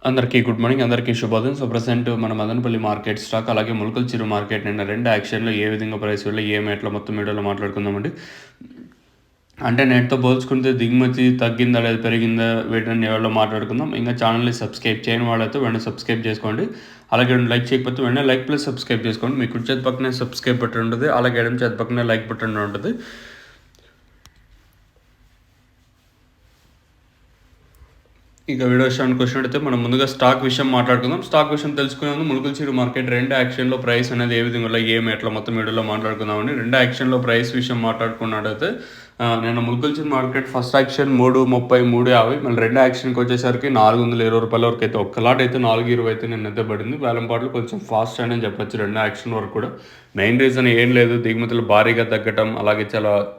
అందరికీ good morning. అందరికీ శుభోదయం. సో, ప్రెజెంట్ మన మదనపల్లి మార్కెట్ స్టాక్, అలాగే ములకల్చిరు మార్కెట్ నిన్న 2 యాక్షన్‌లో ఏ విధంగా ప్రైస్ వెళ్ళి ఎట్లా మొత్తం వీడియోలో మాట్లాడుకుందామండి. అంటే నేటితో పోల్చుకుంటే దిగుమతి తగ్గిందా లేదా పెరిగిందా వీటిని ఎవరిలో మాట్లాడుకుందాం. ఇంకా ఛానల్ని సబ్స్క్రైబ్ చేయని వాళ్ళైతే వెంటనే సబ్స్క్రైబ్ చేసుకోండి. అలాగే లైక్ చేయకపోతే వెంటనే లైక్ ప్లస్ సబ్స్క్రైబ్ చేసుకోండి. మీ కుడి చేతి పక్కనే సబ్స్క్రైబ్ బటన్ ఉంటుంది, అలాగే ఎడమ చేతి పక్కనే లైక్ బటన్ ఉంటుంది. ఇక వీడియో విషయానికి వచ్చినట్టయితే మనం ముందుగా స్టాక్ విషయం మాట్లాడుకుందాం. స్టాక్ విషయం తెలుసుకునే ముందు ములకల్చిరు మార్కెట్ 2 యాక్షన్‌లో ప్రైస్ అనేది ఏ విధంగా ఎట్లా మొత్తం వీడియోలో మాట్లాడుకుందామండి. 2 యాక్షన్‌లో ప్రైస్ విషయం మాట్లాడుకున్నట్టయితే నిన్న ములకల్చిరు మార్కెట్ ఫస్ట్ యాక్షన్ 3.30, 3.50, మళ్ళీ 2 యాక్షన్‌కి వచ్చేసరికి ₹420 వరకు అయితే ఒక్క లాట్ అయితే 4.20 అయితే నిన్నైతే పడింది. వేలంపాట్లు కొంచెం ఫాస్ట్ అని చెప్పొచ్చు 2 యాక్షన్ వరకు కూడా. మెయిన్ రీజన్ ఏం లేదు, దిగుమతులు భారీగా తగ్గటం, అలాగే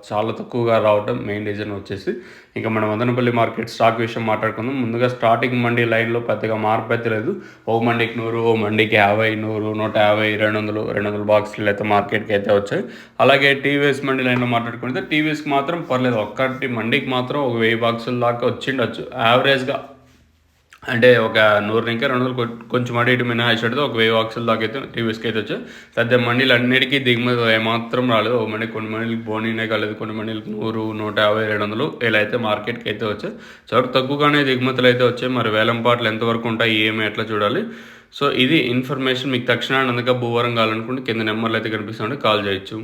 చాలా తక్కువగా రావటం మెయిన్ రీజన్ వచ్చేసి. ఇక మనం మదనపల్లి మార్కెట్ స్టాక్ విషయం మాట్లాడుకుందాం. ముందుగా స్టార్టింగ్ మండీ లైన్లో పెద్దగా మార్పు అయితే లేదు. ఓ మండీకి 100, ఓ మండీకి 50, 100, 150, 200, 200 బాక్సులు అయితే మార్కెట్కి అయితే వచ్చాయి. అలాగే టీవీఎస్ మండీ లైన్లో మాట్లాడుకుంటే టీవీఎస్కి మాత్రం పర్లేదు, ఒక్కటి మండీకి మాత్రం ఒక 1000 బాక్సుల దాకా వచ్చిండొచ్చు యావరేజ్గా. అంటే ఒక 100 ఇంకా 200 కొంచెం అటు ఇటు మినహాయిస్తే ఒక 1000 బాక్సుల దాకా అయితే టీవీఎస్కి అయితే వచ్చాయి. పెద్ద మండీలు అన్నిటికీ దిగుమతి ఏమాత్రం రాలేదు. ఒక మండి కొన్ని మండీలకు బోనీనే కాలేదు, కొన్ని మండీలకు 100, 150, 200 ఇలా అయితే మార్కెట్కి అయితే వచ్చాయి. చాలా తక్కువగానే దిగుమతులు అయితే వచ్చాయి. మరి వేలంపాట్లు ఎంతవరకు ఉంటాయి ఎట్లా చూడాలి. సో ఇది ఇన్ఫర్మేషన్. మీకు తక్షణాన్ని అందుకే భూవరం కావాలనుకుంటే కింద నెంబర్లు అయితే కనిపిస్తుంటే కాల్ చేయొచ్చు.